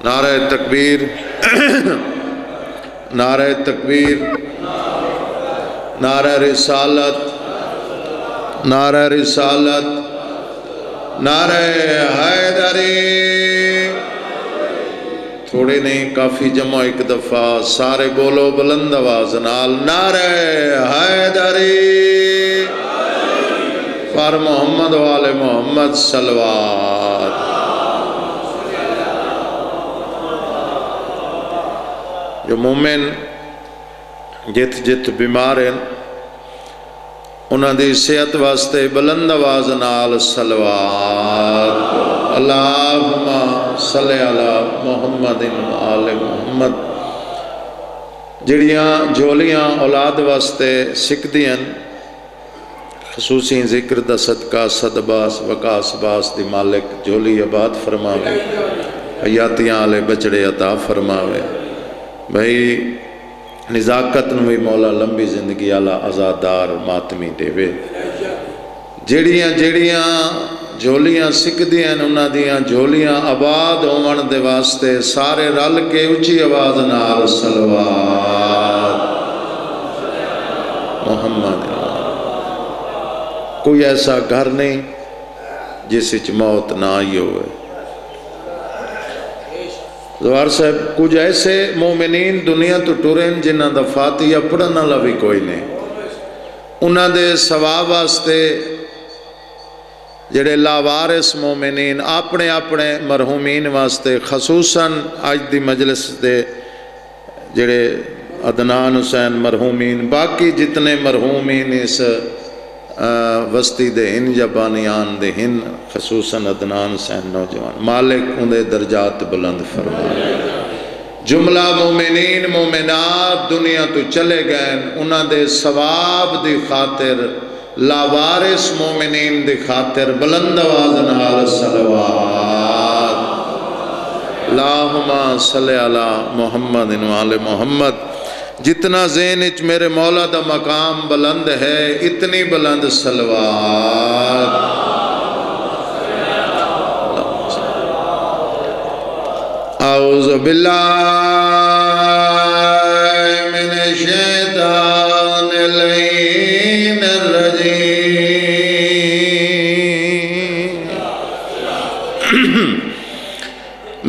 نعرہ تکبیر نعرہ تکبیر نعرہ رسالت نعرہ رسالت نعرہ حیدری تھوڑے نہیں کافی جمع ایک دفعہ سارے بولو بلند آواز نال نعرہ حیدری پر محمد والے محمد صلوات جو مومن جت جت بیمار ہیں انہاں دی صحت واسطے بلند آواز نال صلوات اللہم صلی علی محمد آل محمد جڑیاں جھولیاں اولاد واسطے سکھ دیاں خصوصی ذکر دا صدقہ صدباس وقاس باس دی مالک جھولی آباد فرماوے حیاتیاں آلے بچڑے عطا فرماوے بھائی نزاکت نوی مولا لمبی زندگی آلہ آزادار ماتمی دے وے جڑیاں جھولیاں سکھ دیاں انہاں دیاں جھولیاں آباد ہومن دے واسطے سارے رل کے اچھی آواز نال صلوات محمد کوئی ایسا گھر نہیں جس وچ موت نہ آئی ہوئے زوار صاحب کچھ ایسے مومنین دنیا تو ٹورین جنہ دا فاتحہ پڑھنا لوی کوئی نہیں انہاں دے ثواب واسطے جڑے لاوارث مومنین اپنے اپنے مرحومین واسطے خصوصاً آج دی مجلس دے جڑے عدنان حسین مرحومین باقی جتنے مرحومین اس وستی دے ہن یا بانیان دے ہن خصوصاً عدنان حسین نوجوان مالک اندے درجات بلند فرمائے جملہ مومنین مومنات دنیا تو چلے گئے انہاں دے ثواب دی خاطر لاوارث مومنین دی خاطر بلند آواز نال صلوات اللہم صلی علی محمد وآل محمد جتنا ذہن اچ میرے مولا دا مقام بلند ہے اتنی بلند صلوات اعوذ باللہ من الشیطان اللعین الرجیم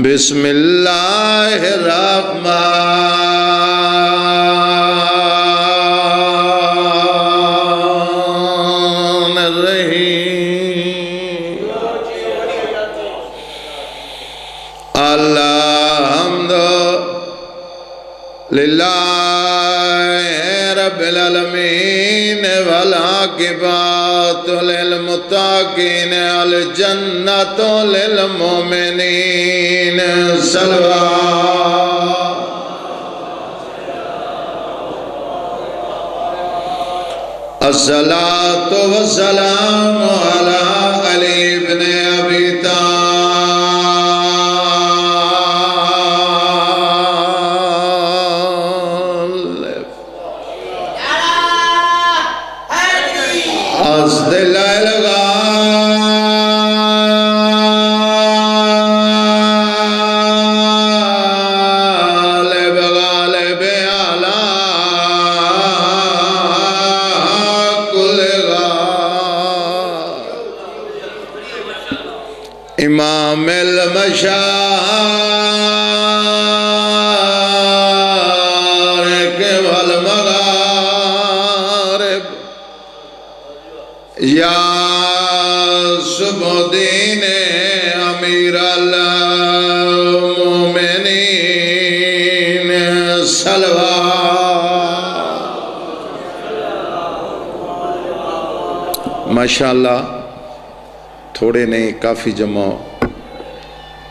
بسم اللہ الرحمن الرحیم الحمد للہ رب العالمین والعاقبۃ للمتقین الجنۃ للمؤمنین صلوات الصلاۃ والسلام علی علی بن ابی امام المشارق والمغارب یا صبح دین امیر المومنین صلوات ماشاءاللہ تھوڑے نہیں کافی جمع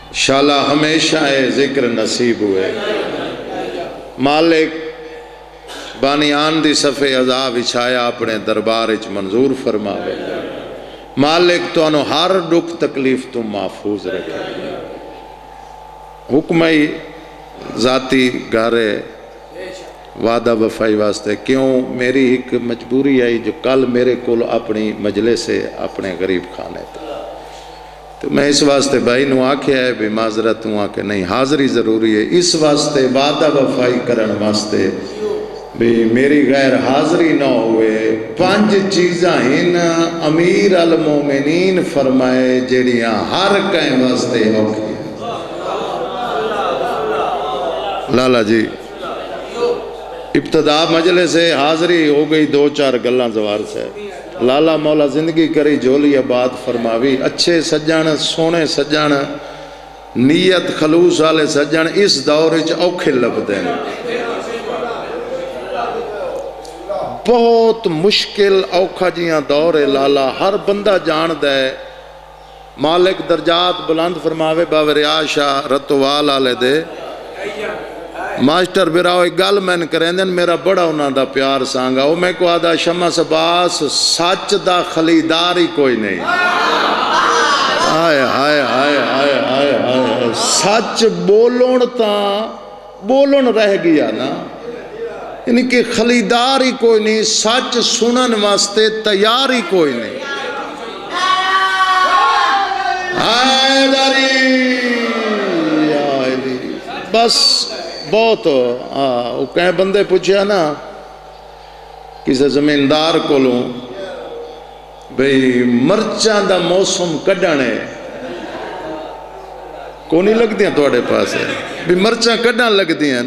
انشاءاللہ ہمیشہ ذکر نصیب ہوئے مالک بانیان دی صفحے عذاب اچھایا اپنے دربار اچ منظور فرماوے مالک تو انہوں ہر دکھ تکلیف تو محفوظ رکھے حکمہی ذاتی گھرے وعدہ وفائی واسطے کیوں میری ایک مجبوری آئی جو کل میرے کول اپنی مجلس سے اپنے غریب خانے تھے تو میں اس واسطے بھائی نو آکھیا ہے بھی معذرت ہوں آکے نہیں حاضری ضروری ہے، اس واسطے وعدہ وفائی کرن واسطے بھی میری غیر حاضری نہ ہوئے۔ 5 چیزاں ہن امیر المومنین فرمائے جڑیاں ہر کہیں واسطے اوکھی۔ لالا جی ابتدا مجلس سے حاضری ہو گئی 2-4 گلاں زوار سے، لالا مولا زندگی کری جھولی آباد فرماوی، اچھے سجن سونے سجن نیت خلوص والے سجن اس دور وچ اوکھے لبدے ہیں، بہت مشکل اوکھا جیاں دور ہے لالا، ہر بندہ جاند ہے۔ مالک درجات بلند فرماوے باور آشا رتوال آلے دے ماسٹر براؤ ایک گل میں کریں دن میرا بڑا انہاں دا پیار سانگا، وہ میں کو آدھا شمس عباس سچ دا خلیداری کوئی نہیں، ہائے ہائے ہائے ہائے ہائے ہائے، سچ بولن تاں بولن رہ گیا نا، یعنی کہ خلیداری کوئی نہیں، سچ سنن واسطے تیاری کوئی نہیں۔ بس بہت وہ کہیں بندے پوچھیا نا کسی زمیندار کو لوں بھئی مرچاں دا موسم کڈانے کو نہیں لگ دیاں توڑے پاس ہے بھی مرچاں کڈان لگ دیاں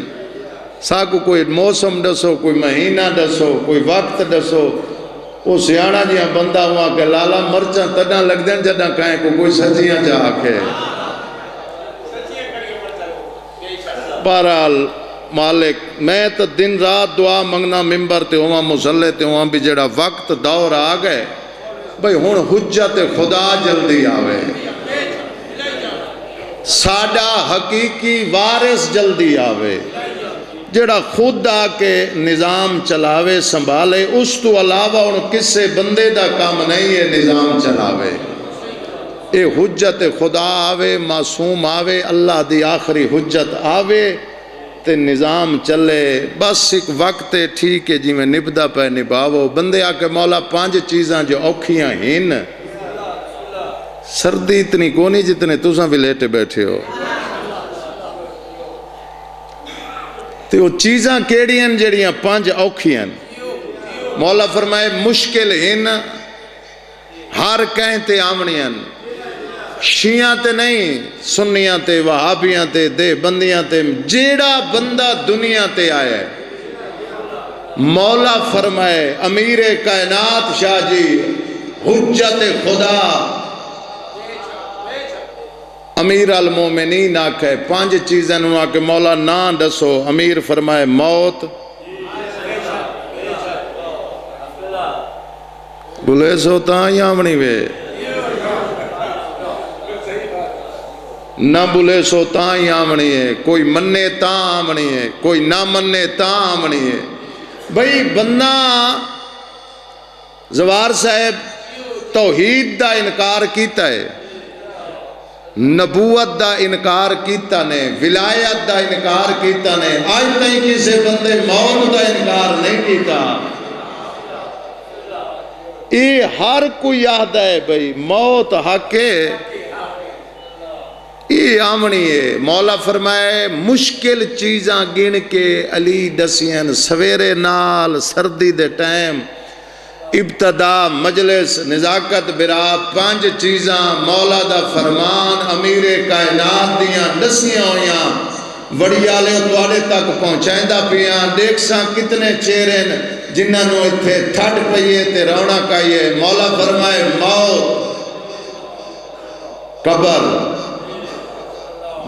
ساکو کوئی موسم دسو کوئی مہینہ دسو کوئی وقت دسو، وہ سیاڑا جیاں بندہ ہوا کہ لالا مرچاں تڈاں لگ دیاں جڈاں کہیں کو کوئی سچیاں جا آکھے۔ بہرحال مالک میں تو دن رات دعا منگنا ممبر تے ہواں مسلح تے ہواں بھی جڑا وقت دور آ گئے بھئی ہون حجت خدا جلدی آوے، ساڈا حقیقی وارث جلدی آوے، جڑا خود آ کے نظام چلاوے سنبھالے، اس تو علاوہ ان کسے بندے دا کام نہیں ہے نظام چلاوے، اے حجت خدا آوے، معصوم آوے، اللہ دی آخری حجت آوے تے نظام چلے، بس ایک وقت ہے ٹھیک ہے جی میں نبدہ پہ نبھاو، بندے آ کے مولا 5 چیزاں جو اوکھیاں ہن، سردی اتنی کونی جتنے تساں بھی لیٹے بیٹھے ہو، تے وہ چیزاں کیڑی ہیں جڑیاں 5 اوکھیاں، مولا فرمائے مشکل ہن ہر کہیں تے آمنیاں، شیعہ تے نہیں سنیاں تے وہابیاں تے دے بندیاں تے، جیڑا بندہ دنیا تے آئے مولا فرمائے امیر کائنات شاہ جی حجت خدا امیر المومنین آکھے 5 چیزیں انہوں آکے مولا نہ دسو، امیر فرمائے موت، بلے سو تاں یامنی وے نہ بلے سو تاں ہی آمنی ہے، کوئی مننے تاں آمنی ہے، کوئی نہ مننے تاں آمنی ہے۔ بھئی بندہ زوار صاحب توحید دا انکار کیتا ہے، نبوت دا انکار کیتا نے، ولایت دا انکار کیتا نے، آج تھی کسی بندے موت دا انکار نہیں کیتا، یہ ہر کوئی یاد ہے بھئی موت حق ہے، یہ آمنی ہے۔ مولا فرمائے مشکل چیزاں گن کے علی دسین سویرے نال سردی دے ٹائم ابتدا مجلس نزاکت برات 5 چیزاں مولا دا فرمان امیر کائنات دیاں دسیاں ہویاں بڑی آلے توڑے تک پہنچائندہ پیاں، دیکھ ساں کتنے چہرے جنہاں نو اتھے تھٹ پئیے تے رونا کائیے، مولا فرمائے موت، قبر،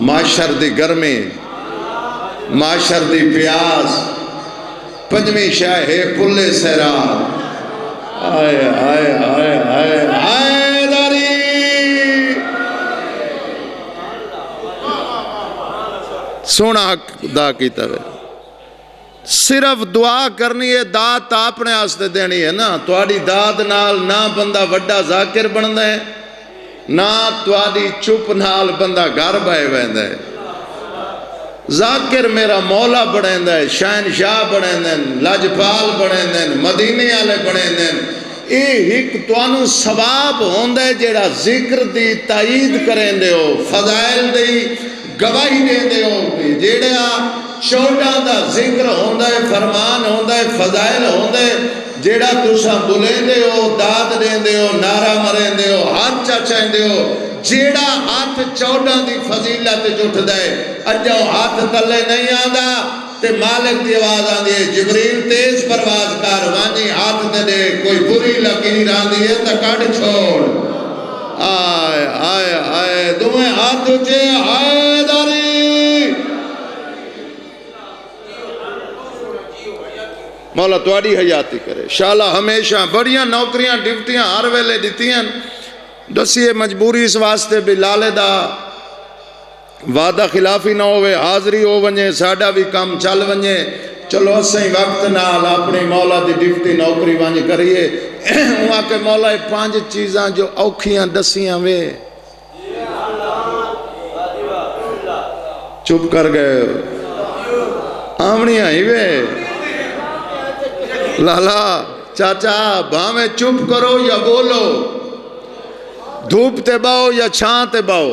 معاشر دی گرمی، معاشر دی پیاس، 5ویں شاہ ہے پلے سیراب، آئے آئے آئے آئے آئے داری، سونا دا کی طرح صرف دعا کرنی ہے، داد اپنے آستے دینی ہے نا، توڑی داد نال نہ بندہ وڈا ذاکر بندا ہے نہ توڑی چپ نال بندہ گھر بائے ویندہ ہے۔ ذاکر میرا مولا بڑھیں دے، شہنشاہ بڑھیں دے، لاجپال بڑھیں دے، مدینے آلے بڑھیں دے، ایک توانو ثواب ہوندہ ہے جیڑا ذکر دی تائید کریں دے ہو، فضائل دی گواہی دیں دے ہو، جیڑا چوڑا دا ذکر ہوندہ ہے، فرمان ہوندہ ہے، فضائل ہوندہ ہے، جیڑا تسا بلیں دے ہو، داد دیں دے ہو، نعرہ مریں دے ہو، ہاتھ چاچائیں دے ہو، جیڑا ہاتھ چوڑا دی فضیلت جھٹ دے، اجاؤ ہاتھ تلے نہیں آدھا، تے مالک دی آواز آدھی ہے، جبریل تیز پرواز کر، وانجی ہاتھ دے دے، کوئی بری لکیر آدھی ہے تا کٹ چھوڑ، آئے آئے آئے دوئے ہاتھ اچھے، آئے داری، مولا تواڈی حیاتی کرے، شالا ہمیشہ بڑیاں نوکریاں ڈیوٹیاں ہر ویلے دیتیاں، دسیے مجبوری اس واسطے بھی لالے دا وعدہ خلافی نہ ہوئے، حاضری ہو ونجے، ساڑھا بھی کم چل ونجے، چلو اسیں وقت نال اپنی مولا دی ڈیوٹی نوکری ونج کریے، وہاں کے مولا 5 چیزاں جو اوکھیاں دسیاں وے، چپ کر گئے آمنیاں ہی وے، لالا چاچا بھامیں چپ کرو یا بولو، دھوپ تے باؤ یا چھان تے باؤ،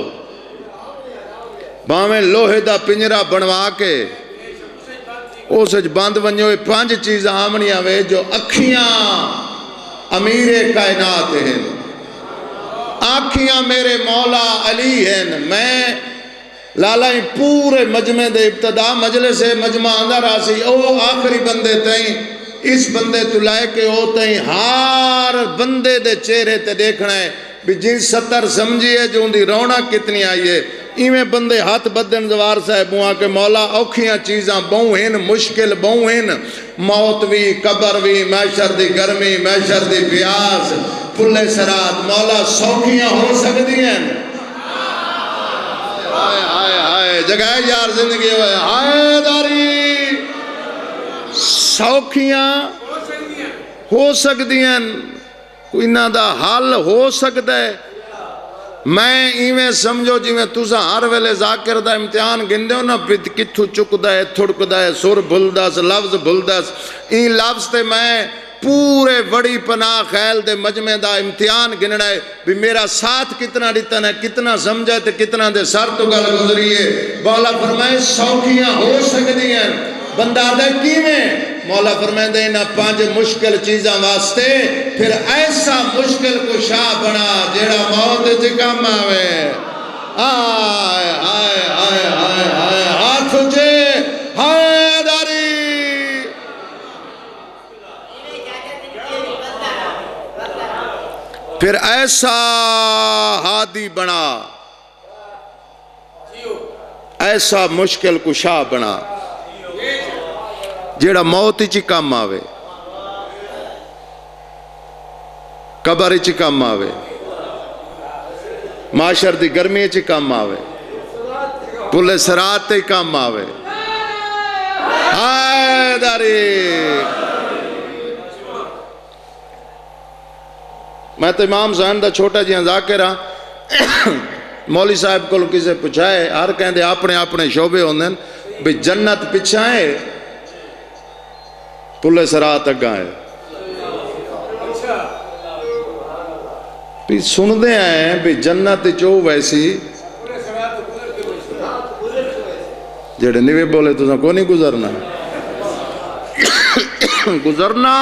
بھامیں لوہے دا پنجرہ بنوا کے اسے بند ونجو، 5 چیزاں آمنیاں وے جو اکھیاں امیر کائنات ہیں، آنکھیاں میرے مولا علی ہیں، میں لالائی پورے مجمع دے ابتدا مجلس مجمع اندر آسی، او آخری بندے تائیں، اس بندے تو لائے کے ہوتے ہیں، ہار بندے دے چہرے تے دیکھنا ہے، بھی جن 70 سمجھئے جو ان دی رونا کتنی آئیے، ایمیں بندے ہاتھ بدن زوار صاحب ہوا کہ مولا اوکھیاں چیزاں بہوں ہیں، مشکل بہوں ہیں، موت بھی، قبر بھی، محشر دی گرمی، محشر دی پیاس، پلے سرات، مولا سوکھیاں ہو سکتی ہیں، آئے آئے آئے جگہ یار زندگی ہوئے، آئے داری سوکھیاں ہو سکتی ہیں، کوئی نہ دا حل ہو سکتا ہے، میں ایویں سمجھو جی میں تُسا ہر ویلے ذاکر دا امتحان گندے ہو نا، کتھو چکدا ہے، تھڑکدا ہے، سر بھلدس، لفظ بھلدس، این لفظ تے میں پورے بڑی پناہ خیل دے مجمع دا امتحان گننا ہے، بھی میرا ساتھ کتنا دیتا ہے، کتنا سمجھا ہے، کتنا دے سر تو گل گزری ہے، مولا فرمائے سوکھیاں ہو سکتی ہیں، بندہ دے کیویں، مولا فرمائے دے انہا 5 مشکل چیزاں واسطے، پھر ایسا مشکل کو شاہ بنا جیڑا موت جکم آوے، آئے آئے آئے آئے آئے ہاتھ اچھے، ہائے داری، پھر ایسا ہادی بنا، ایسا مشکل کو شاہ بنا جیڑا موت چی کام آوے، قبر چی کام آوے، معاشر دی گرمی چی کام آوے، پلے سرات تے کام آوے، ہائے داری، میں تو امام زہن دا چھوٹا جی ذاکرہ مولی صاحب کو کسے پوچھائے، ہر کہیں دے اپنے اپنے شعبے ہوندن، بھی جنت پچھائے پلے سرات اگاں ہے، بھی سن دے ہیں بھی جنت چو ویسی جڑے نیوے بولے تو کو نہیں گزرنا گزرنا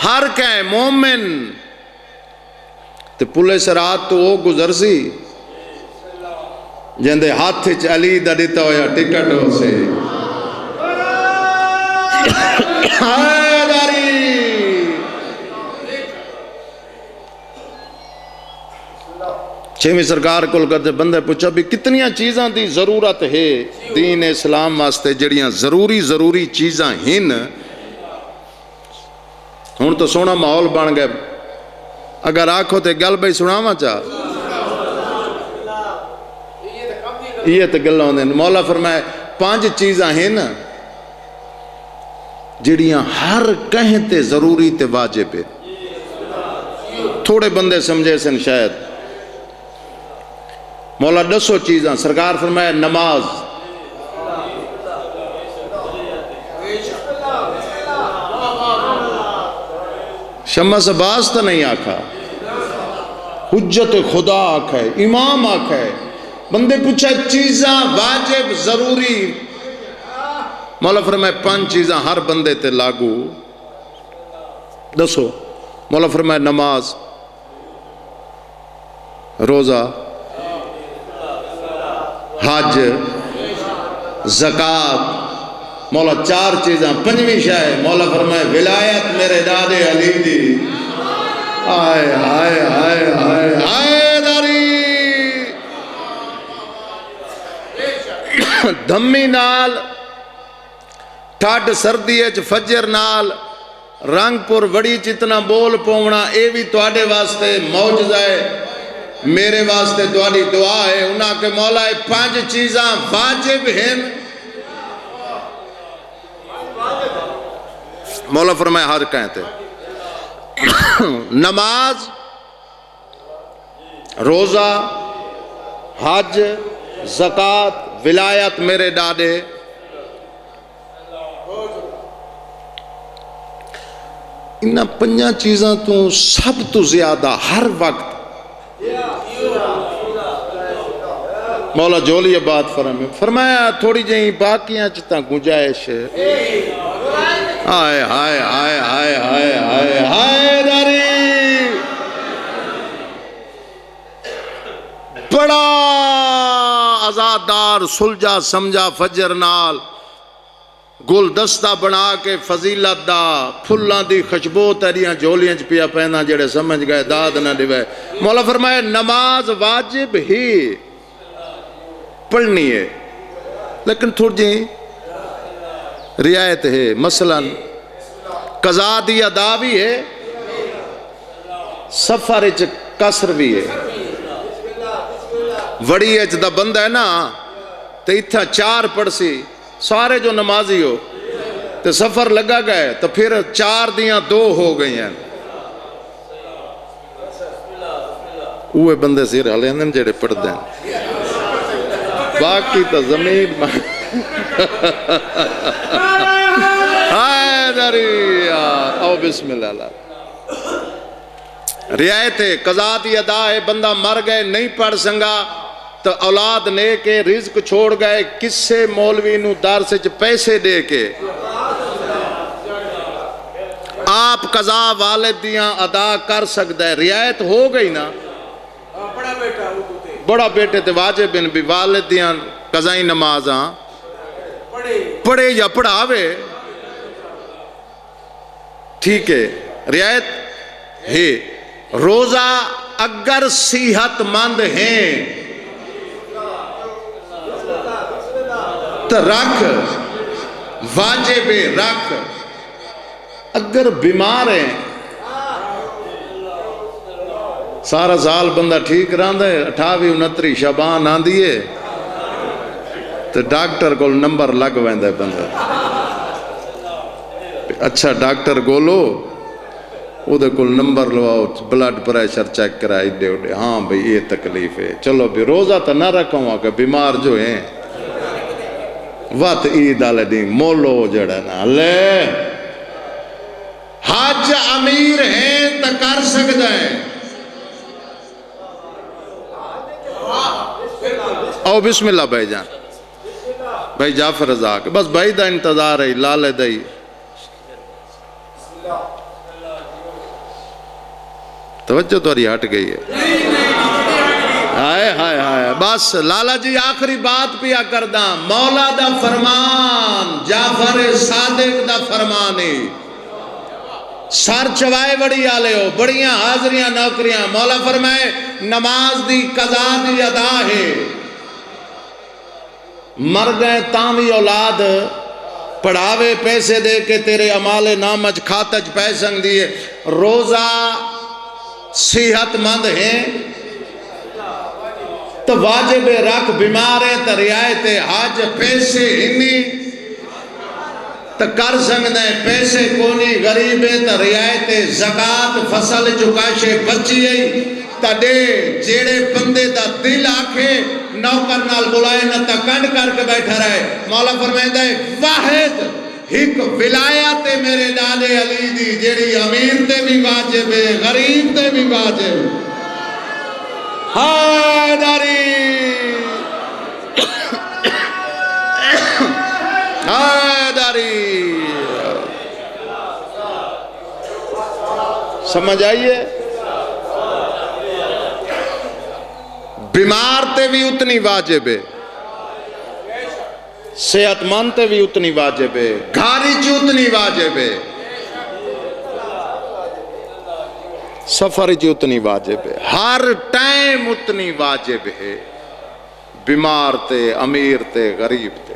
ہر کہیں مومن تے پلے سرات تو وہ گزر سی جندے ہاتھ چ علی دا دیتا ہویا ٹکٹ ہو سے چھویں سرکار کل کرتے بندے پوچھا بھی کتنیاں چیزاں دی ضرورت ہے دین اسلام واسطے جڑیاں ضروری چیزاں ہن ہن تو سونا ماحول بن گئے اگر آکھو تے گل بھئی سناواں چاہ یہ تے گل ہوندے مولا فرمائے 5 چیزاں ہیں جڑیاں ہر کہیں تے ضروری تے واجب ہے تھوڑے بندے سمجھے سن شاید مولا 200 چیزاں سرکار فرمائے نماز شمس عباس تو نہیں آکھا، حجت خدا آکھا ہے، امام آکھا ہے. بندے پوچھا چیزاں واجب ضروری، مولا فرمائے 5 چیزاں ہر بندے تے لاگو. دسو. مولا فرمائے نماز، روزہ، حج، زکات. مولا 4 چیزاں. 5ویں شاہ مولا فرمائے ولایت میرے دادے علی دی. آئے آئے آئے آئے آئے داری دھمی نال ٹھاڈ سردی اچ فجر نال رنگ پور وڑی چتنا بول پونا، اے بھی تواڈے واسطے معجزہ ہے، میرے واسطے تواڈی دعا ہے. انہاں کے مولا 5 چیزاں واجب ہیں. مولا فرمائے ہر کہتے نماز، روزہ، حج، زکات، ولایت میرے ڈاڈے. انہاں 5 چیزاں تو سب تو زیادہ ہر وقت مولا جولی بات فرمایا تھوڑی جہی باقیاں چتا گنجائش. آئے ہائے ہائے ہائے ہائے ہائے ہائے داری بڑا آزادار سلجا سمجھا فجر نال گل دستہ بنا کے فضیلت دا پھلاں دی خوشبو تیریاں جولیاں چ پیا پہنا جڑے سمجھ گئے داد نہ دیوے. مولا فرمائے نماز واجب ہی پڑھنی ہے لیکن تھوڑی جی رعایت ہے. مثلا قضا دی ادا بھی ہے، سفر اچ قصر بھی ہے. وڑی اچ دا بندہ ہے نا تے اتھا 4 پڑسی سارے جو نمازی ہو تے سفر لگا گئے تو پھر 4 دیاں 2 ہو گئی ہیں. اوہ بندے سیر حلیندن جڑے پڑھ دیں باقی تو زمین آئے داری یار. او بسم اللہ اللہ. رعایت ہے، قضا دی ادا ہے. بندہ مر گئے نہیں پڑھ سنگا تو اولاد نے کے رزق چھوڑ گئے، کسے مولوی نو دار سے پیسے دے کے آپ قضا والد دیاں ادا کر سکتا ہے. رعایت ہو گئی نا. بڑا بیٹے تے واجب بن بھی والد دیاں قضائی نمازاں پڑھے یا پڑھاوے. ٹھیک ہے رعایت ہے. روزہ اگر صحت مند ہیں تو رکھ، واجب رکھ. اگر بیمار ہیں سارا سال بندہ ٹھیک رہندا ہے، 28 29 شعبان آندی ہے تو ڈاکٹر کو نمبر لگ ویندا ہے بندہ. اچھا ڈاکٹر گولو او دے کول نمبر لواؤ، بلڈ پریشر چیک کرائی دے اڑے. ہاں بھئی یہ تکلیف ہے، چلو بھی روزہ تو نہ رکھوں کہ بیمار جو ہیں وقت عید آلے دیں مولو جڑا نا لے. حج امیر ہیں تو کر سکتا ہے. او بسم اللہ بھائی جان، بھائی جعفر رضاک بس بھائی دا انتظار ہے لالے دائی. توجہ توری ہٹ گئی ہے. ہائے ہائے ہائے بس لالا جی آخری بات پیا کردہ. مولا دا فرمان جعفر صادق دا فرمانی سر چوائے بڑی آلے ہو بڑیاں حاضریاں نوکریاں. مولا فرمائے نماز دی قضا دی ادا ہے. مر گئے تاوی اولاد پڑھاوے پیسے دے کے تیرے عمال نامج کھاتج پیسنگ دیئے. روزہ صحت مند ہیں تو واجب رکھ، بیمار ہے تو رعایت حج. پیسے ہنی تو کر سکتے ہیں، پیسے کونی غریب ہے تو رعایت زکات. فصل چکاشے بچی ہے تو دے. جیڑے بندے دا دل آکھے نوکر نال بلائے نہ تا کنڈ کر کے بیٹھا رہے. مولا فرمائندہ ہے واحد ایک ولایت میرے ڈالے علی دی جیڑی امیر تے بھی واجب ہے غریب تے بھی واجب حیدری حیدری سمجھ آئیے بیمار تے بھی اتنی واجب ہے صحت مند تے بھی اتنی واجب ہے گھاری چ اتنی واجب ہے سفر چ اتنی واجب ہے ہر ٹائم اتنی واجب ہے بیمار تے امیر تے غریب تے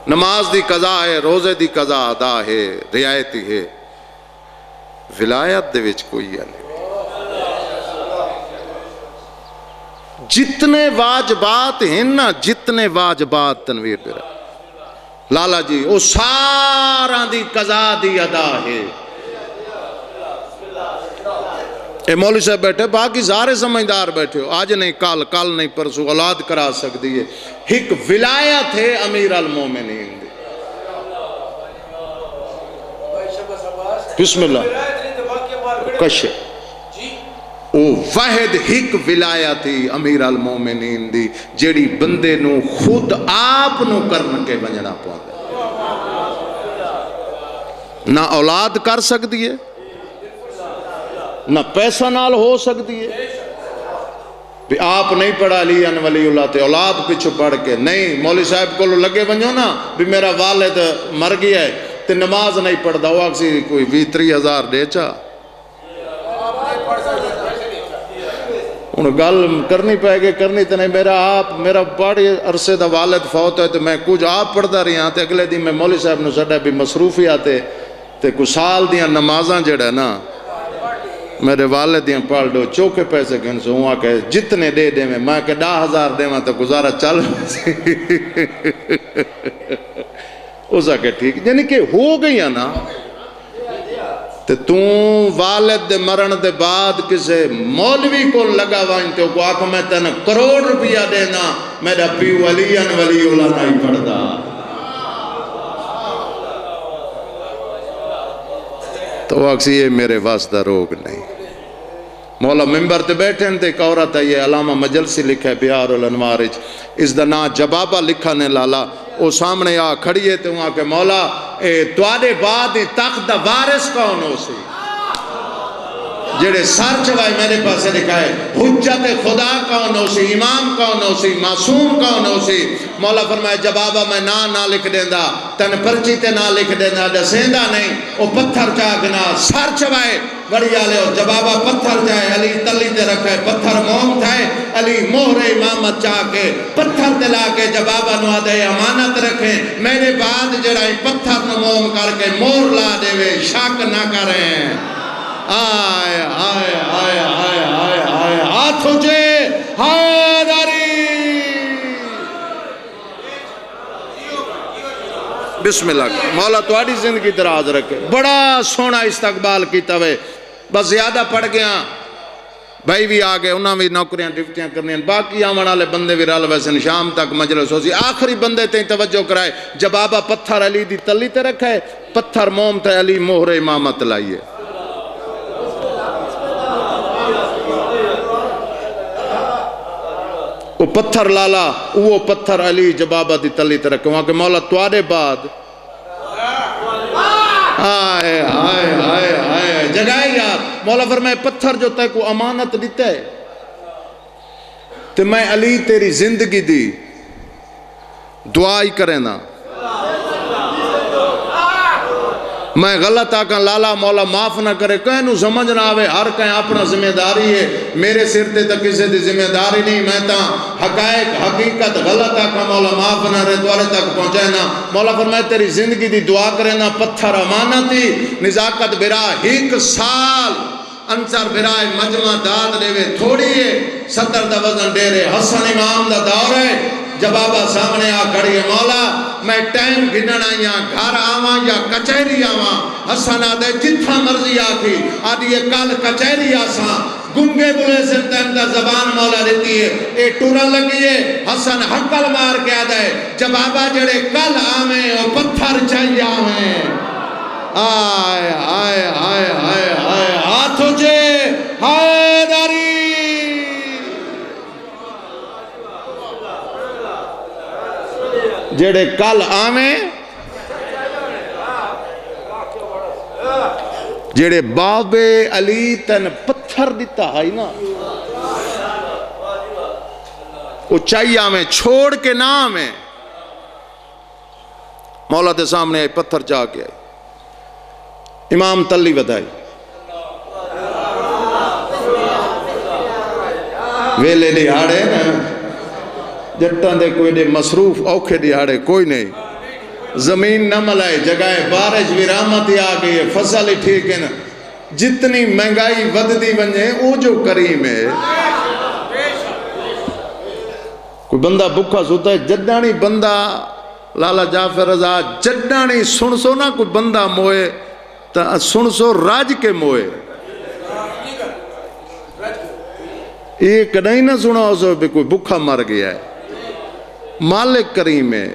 نماز دی قضا ہے روزے دی قضا ادا ہے رعایتی ہے ولایت دے وچ کوئی ہے نہیں جتنے واجبات ہیں نا جتنے واجبات تنویر پہ لالا جی وہ سارا دی قضا دی ادا ہے اے مولوی صاحب بیٹھے باقی سارے سمجھدار بیٹھے ہو آج نہیں کل نہیں پرسوں اولاد کرا سکتی ہے ایک ولایت ہے امیر المومنین دی بسم اللہ کشے او واحد ایک ولایتی امیر المومنین دی جیڑی بندے نو خود آپ نو کرن کے بنجنا پاؤں نہ اولاد کر سکتی ہے نہ پیسہ نال ہو سکتی ہے بھی آپ نہیں پڑھا لی ان ولی اللہ تے اولاد پچھو پڑھ کے نہیں مولوی صاحب کو لگے بنجو نا بھی میرا والد مر گیا ہے تے نماز نہیں پڑھتا وہ اکسی کوئی 20-30,000 دے چاہ انہوں گل کرنی پہ گئے کرنی تے نہیں میرا بڑی عرصے دا والد فوت ہے تو میں کچھ آپ پڑھتا رہی ہاں تے اگلے دن میں مولوی صاحب نے سڑا بھی مصروفی آتے تے کچھ سال دیاں نمازاں جڑا نا میرے والد دیاں پڑھ دو چوکے پیسے کہن سے ہوں آکے جتنے دے میں کہ 10,000 دے میں تو گزارا چل اس آکے ٹھیک یعنی کہ ہو گئی ہے نا تے توں والد دے مرن دے بعد کسے مولوی کو لگا وائن تے کو آکھا میں تینا کروڑ روپیہ دینا میرا پیو ولی اللہ نہیں پڑھدا تو اکسی یہ میرے واسطہ روگ نہیں مولا ممبر تے بیٹھے ہیں تے ایک عورت ہے یہ علامہ مجلسی لکھا ہے بیار الانوارج اس دا نا جبابہ لکھا نے لالا وہ سامنے آ کھڑی ہے تو وہاں کہ مولا توڑے بعد تخت دا وارث کون ہو سی جڑے سر چوائے میرے پاسے لکھا ہے حجت خدا کون ہو سی امام کون ہو سی معصوم کون ہو سی مولا فرمائے جبابہ میں نہ لکھ دیندہ تن پرچی تے نہ لکھ دیندہ دسیندہ نہیں وہ پتھر چاکنا سر چوائے بڑی آلے اور جبابہ پتھر جائے علی تلی تے رکھے پتھر موم تھائے علی مہر امامت چاکے پتھر تے لاکے جبابہ نو آدھے امانت رکھیں میرے بعد جڑائی پتھر نو موم کر کے مہر لا دے وے شک نہ کریں آئے آئے آئے آئے آئے آئے ہاتھ اچھے حیدری بسم اللہ مولا تواڈی زندگی دراز رکھے بڑا سونا استقبال کیتا ہوئے بس زیادہ پڑھ گیا بھائی بھی آگئے انہاں بھی نوکریاں ڈیوٹیاں کرنی باقی آمن والے بندے بھی رل ویسے شام تک مجلس ہو سی آخری بندے تیں توجہ کرائے جبابہ پتھر علی دی تلی تے رکھے پتھر موم تے علی مہر امامت لائیے وہ پتھر لالا وہ پتھر علی جبابہ دی تلی تے رکھے وہاں کہ مولا توارے بعد آئے آئے آئے آئے جگائے یار مولا فرمائے پتھر جو تے کو امانت دیتا ہے تو میں علی تیری زندگی دی دعائی کرے نا میں غلط آکاں لالا مولا معاف نہ کرے کہیں نو سمجھ نہ آوے ہر کہیں اپنا ذمہ داری ہے میرے سر تے تک کسی دی ذمہ داری نہیں میں تا حقائق حقیقت غلط آکاں مولا معاف نہ رہے دوارے تک پہنچائے نا مولا فرمائے تیری زندگی دی دعا کرے نا پتھر امانتی نزاکت برا 1 سال انصر برائے مجمع داد لے تھوڑی ہے 70 دا وزن دے رہے حسن امام دا دور ہے جبابہ سامنے آ کھڑی ہے مولا میں ٹائم گھننا یا گھر آواں یا کچہری آواں حسن آدھے جتھا مرضی آکھی آدھی یہ کل کچہری آساں گنگے بلے سے تیمدہ زبان مولا دیتی ہے اے ٹورا لگی ہے حسن حقل مار کے آدھا ہے جب آبا جڑے کل آمیں اور پتھر چاہیے آمیں آئے آئے آئے آئے آئے ہاتھو جے حیدری جڑے کل آمیں جڑے باب علی تن پتھر دیتا ہے نا وہ چاہیے ہمیں چھوڑ کے نہ ہمیں مولا دے سامنے آئے پتھر چاہ کے آئے امام تلی ودائی ویلے دیہاڑے نا جٹاں دے کوئی دے مصروف اوکھے دیہاڑے کوئی نہیں زمین نہ ملائے جگائے بارش بھی رحمت آ گئی ہے فصل ہی ٹھیک ہے نا جتنی مہنگائی ود دی ونجے او جو کریم ہے کوئی بندہ بکھا سوتا ہے جدانی بندہ لالا جعفر رضا جدانی سن سو نا کوئی بندہ موئے تا سن سو راج کے موئے ایک نہیں نہ سنا ہو سو بھی کوئی بکھا مر گیا ہے مالک کریم ہے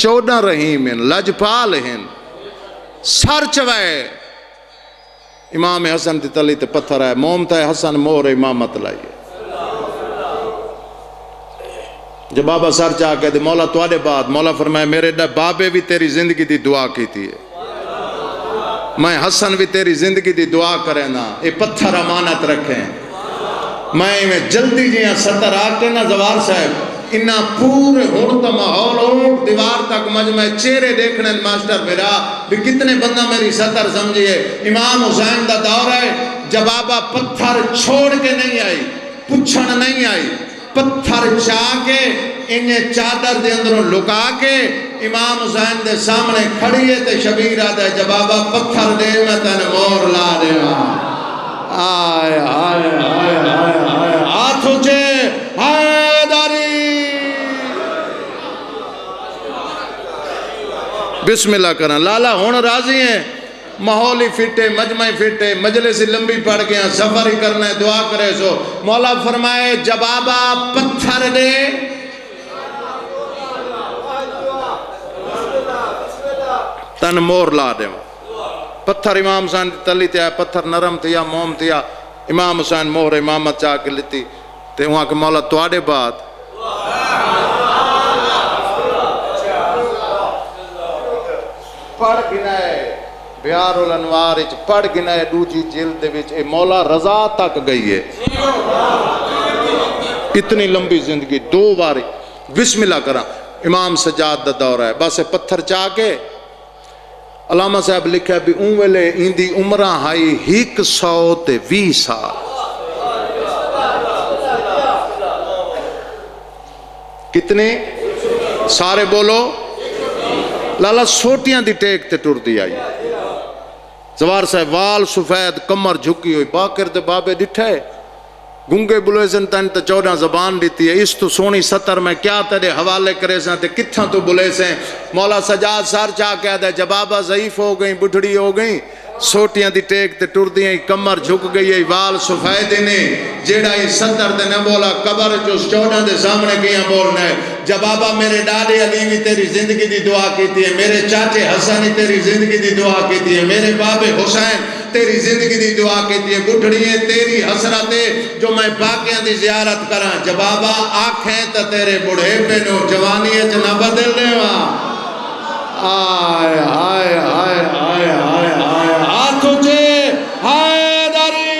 14 رحیم ہیں لجپال ہیں سر چوائے امام حسن تی تلی تے پتھر ہے مومتا ہے حسن مور امامت لائیے جب بابا سر چاہ کے دے مولا تو آدھے بعد مولا فرمائے میرے بابے بھی تیری زندگی دی دعا کی تھی میں حسن بھی تیری زندگی دی دعا کرے نا اے پتھر امانت رکھیں میں جلدی جیاں ستر آتے نا زوار صاحب انہا پورے ہونتا ماحول ہو دیوار تک مجمع چہرے دیکھنے ماسٹر میرا بھی کتنے بندہ میری ستر سمجھئے امام حسین دا دور ہے جب آبا پتھر چھوڑ کے نہیں آئی پچھن نہیں آئی پتھر چاہ کے انہیں چادر دے اندروں لکا کے امام حسین دے سامنے کھڑی ہے تے شبیر آدھا ہے جب آبا پتھر دے میں تن مور لا دے آئے آئے آئے آئے آئے آتھو چھے حیدری بسم اللہ کرنا لالا ہون راضی ہیں ماحولی فٹے مجمعی فٹے مجلسی لمبی پڑھ گیا سفر ہی کرنا ہے دعا کرے سو مولا فرمائے جب آبا پتھر دے تن مور لا دے پتھر امام حسین تلی تیا پتھر نرم تیا موم تیا امام حسین مور امامت چاہ کے لیتی تے وہاں کہ مولا تو آڑے بات پڑھ گنائے بیار الانوار پڑھ گنائے دوجی جلد وچ اے مولا رضا تک گئی ہے اتنی لمبی زندگی 2 باری بسم اللہ کرا امام سجاد دا دور ہے بس پتھر چاہ کے علامہ صاحب لکھا بھی اون ویلے اندی عمرہ ہائی 120 سال کتنے سارے بولو لالا سوٹیاں دی ٹیک تے ٹر دی آئی زوار صاحب وال سفید کمر جھکی ہوئی باکر تے بابے ڈٹھے گنگے بلیسن تن تے 14 زبان دیتی ہے اس تو سونی ستر میں کیا تیرے حوالے کرے سن تے کتھاں تو بلیسیں مولا سجاد سار چاہ کہہ دے جب آبا ضعیف ہو گئیں بڑھڑی ہو گئیں سوٹیاں دی ٹیک تے ٹر دی کمر جھک گئی ہے وال سفید نے جیڑا ہی ستر تے نہ بولا قبر جو 14 دے سامنے کیاں بولنا ہے جب آبا میرے ڈاڈے علی بھی تیری زندگی دی دعا کیتی ہے میرے چاچے حسن ہی تیری زندگی دی دعا کیتی ہے میرے بابے حسین تیری زندگی دی دعا کیتی ہے بڑھڑی ہے تیری حسرت جو میں باقیاں دی زیارت کراں جب آبا آنکھیں تا تیرے بڑھے پہ نو جوانیت نہ بدل لے وہاں آئے آئے آئے آئے آئے آئے آتھو جے حیدری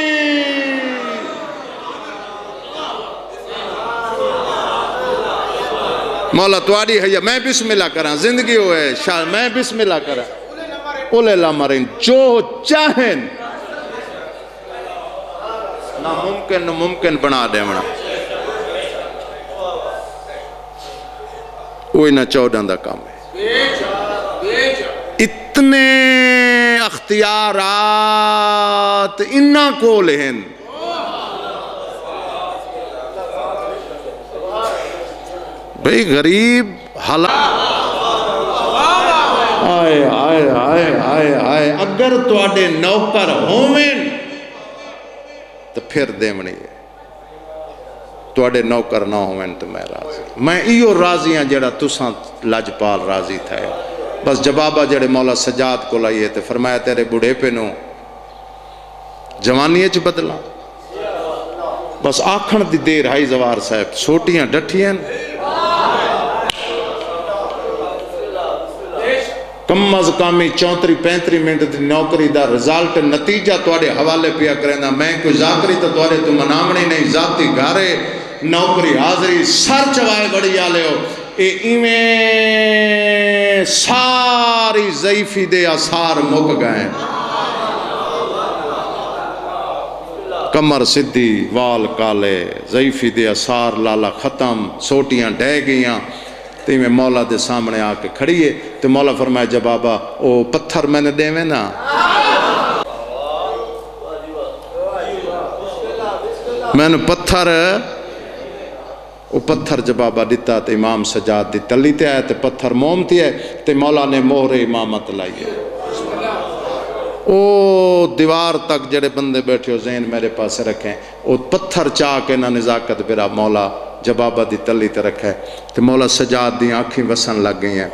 مولا تواری ہے میں بسم اللہ کراں زندگی ہوئے شاہ میں بسم اللہ کراں اولے لا مرین جو چاہیں ناممکن ممکن بنا دے منا وہی نہ 14 دا کام ہے اتنے اختیارات انہا کو لہن بھئی غریب حالات آئے آئے آئے آئے آئے اگر تو آڈے نوکر ہومن تو پھر دیونی ہے توڑے نوکر نہ ہوئیں تو میں راضی میں ایو راضی ہاں جڑا تساں لجپال راضی تھا ہے بس جوابہ جڑے مولا سجاد کو لائیے تو فرمایا تیرے بڑھے پہ نو جوانی اچ بدلا بس آکھن دی دیر ہائی زوار صاحب سوٹیاں ڈٹھیاں کم از کمی 34-35 منٹ دی نوکری دا رزالٹ نتیجہ توڑے حوالے پیا کریں میں کوئی ذاکری تو توڑے تو منامنی نہیں ذاتی گھارے نوکری حاضری سر چوائے بڑی آلے ہو ایویں ساری ضعیفی دے اثار مک گئے کمر صدی وال کالے ضعیفی دے اثار لالا ختم سوٹیاں ڈہ گئیاں تو میں مولا دے سامنے آ کے کھڑیے تو مولا فرمایا جب بابا او پتھر میں نے دے میں نا میں نے پتھر او پتھر جب بابا دیتا تو امام سجاد دی تلی تے آئے تو پتھر موم تھی ہے تو مولا نے مہر امامت لائیے او دیوار تک جڑے بندے بیٹھے ہو ذہن میرے پاس رکھیں او پتھر چاہ کے نہ نزاکت پیرا مولا جبابہ دی تلی تے رکھے تو مولا سجاد دی آنکھیں وسن لگ گئی ہیں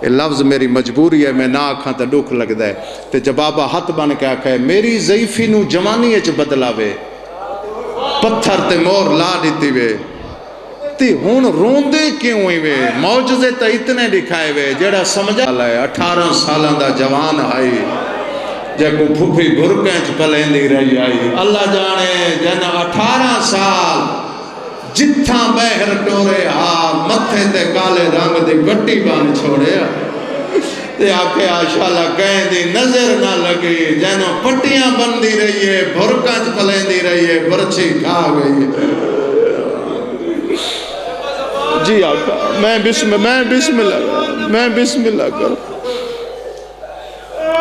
یہ لفظ میری مجبوری ہے میں نہ آکھاں تے دکھ لگ دے تو جبابہ ہاتھ بن کے آکھے میری ضعیفی نو جوانی اچ بدلا وے پتھر تے مور لا دیتی وے تی ہون روندے کیوں ہوئی وے معجزے تے اتنے دکھائے وے جڑا سمجھا لائے 18 سالان دا جوان آئی جے کو پھوپھی بھرکیں پلیں دی رہی آئی اللہ جانے جن 18 سال جتھاں بہر ٹورے متھے تے کالے رنگ دی گٹی بان چھوڑے تے آکھے آشاءاللہ کہیں دی نظر نہ لگی جنوں پٹیاں بندی رہی ہے بھرکانچ پلیں دی رہی ہے برچی کھا گئی جی آقا میں بسم اللہ کروں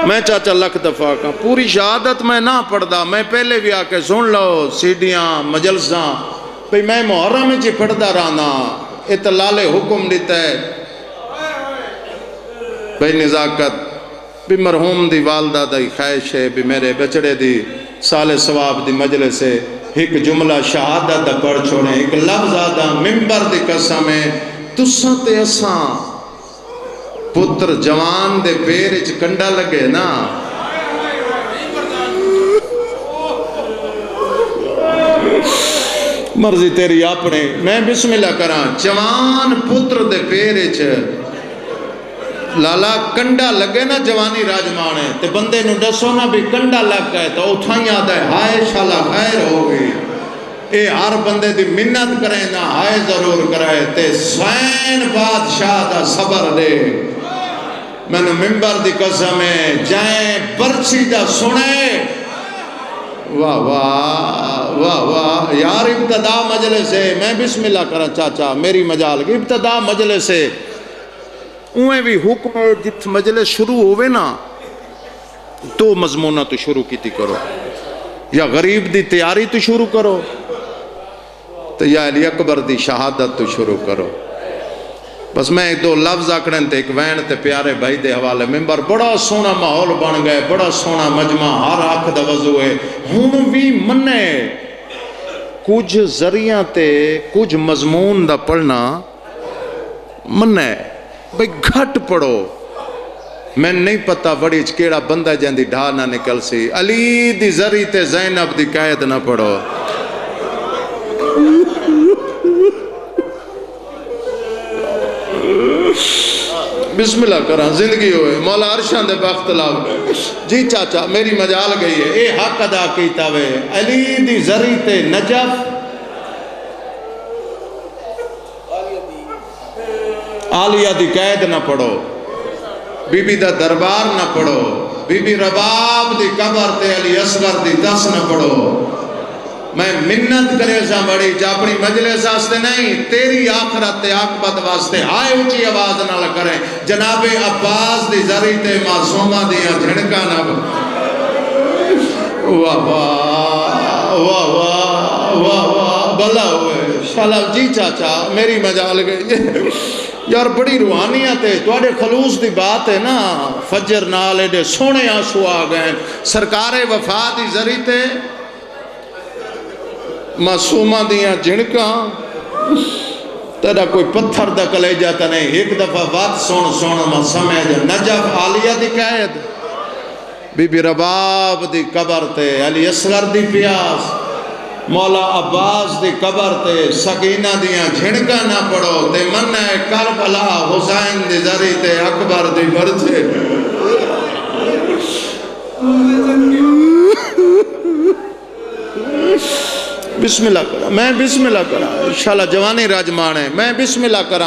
میں چاچا لکھ دفعہ کا پوری شہادت میں نہ پڑھدا میں پہلے بھی آکے سن لو سیڈیاں مجلساں بھئی میں محرم جی پڑھدا رانا اطلال حکم دیتا ہے بھئی نزاکت بھی مرحوم دی والدہ دی خواہش ہے بھی میرے بچڑے دی سال ثواب دی مجلس ہے ایک جملہ شہادت دا پڑھ چھوڑیں ایک لفظ آدھا ممبر دی قسم ہے تساں تے اساں پتر جوان دے پیرچ کنڈا لگے نا مرضی تیری اپنے میں بسم اللہ کراں جوان پتر دے پیرچ لالا کنڈا لگے نا جوانی راجمانے تے بندے نو دسو نا بھی کنڈا لگ گئے تو اتھائیں یاد ہے ہائے شالا خیر ہو گئی اے ہر بندے دی منت کریں نا ہائے ضرور کرائے تے سین بادشاہ دا صبر دے میں نے ممبر دی قسم ہے جائیں برچی دا سنے واہ واہ واہ واہ یار ابتدا مجلس ہے میں بسم اللہ کرا چاچا میری مجال کی ابتدا مجلس ہے اوہیں بھی حکم ہے جت مجلس شروع ہوئے نا تو مضمونہ تو شروع کیتی کرو یا غریب دی تیاری تو شروع کرو تو یا علی اکبر دی شہادت تو شروع کرو بس میں ایک دو لفظ آکڑیں تے ایک وین تے پیارے بھائی دے حوالے ممبر بڑا سونا ماحول بن گئے بڑا سونا مجمع ہر آنکھ دا وضو ہے ہون بھی مننے کچھ ذریعہ تے کچھ مضمون دا پڑھنا مننے بھئی گھٹ پڑھو میں نہیں پتا بڑی چکیڑا بندہ جاندی ڈھا نہ نکل سی علی دی ذری تے زینب دی قید نہ پڑھو بسم اللہ کران زندگی ہوئے مولا عرشان دے باختلاف جی چاچا میری مجال گئی ہے اے حق ادا کیتا وے علی دی ذری تے نجف عالیہ دی قید نہ پڑھو بی بی دا دربار نہ پڑھو بی بی رباب دی قبر تے علی اصغر دی دس نہ پڑھو میں منت کرے سا بڑی جا اپنی مجلس آستے نہیں تیری آخرت تے عاقبت واسطے ہائے اونچی آواز نہ کریں جناب عباس دی ذری تے معصومہ دیا جھڑکا نہ واہ واہ واہ واہ واہ واہ بلا ہوئے شالا جی چاچا میری مجال گئی یار بڑی روحانیت ہے توڑے خلوص دی بات ہے نا فجر نالے دے سونے آنسو آ گئے سرکار وفا دی ذری تے معصومہ دیاں جھنکاں تیرا کوئی پتھر دا کلیجہ تا نہیں ایک دفعہ بات سن ما سمجھ نجف عالیہ دی قید بی بی رباب دی قبر تے علی اصغر دی پیاس مولا عباس دی قبر تے سکینہ دیاں جھنکاں نہ پڑھو تے منہ کربلا حسین دی ذری تے اکبر دی برچے بسم اللہ کرا میں بسم اللہ کرا انشاءاللہ جوانی راجمان ہے میں بسم اللہ کرا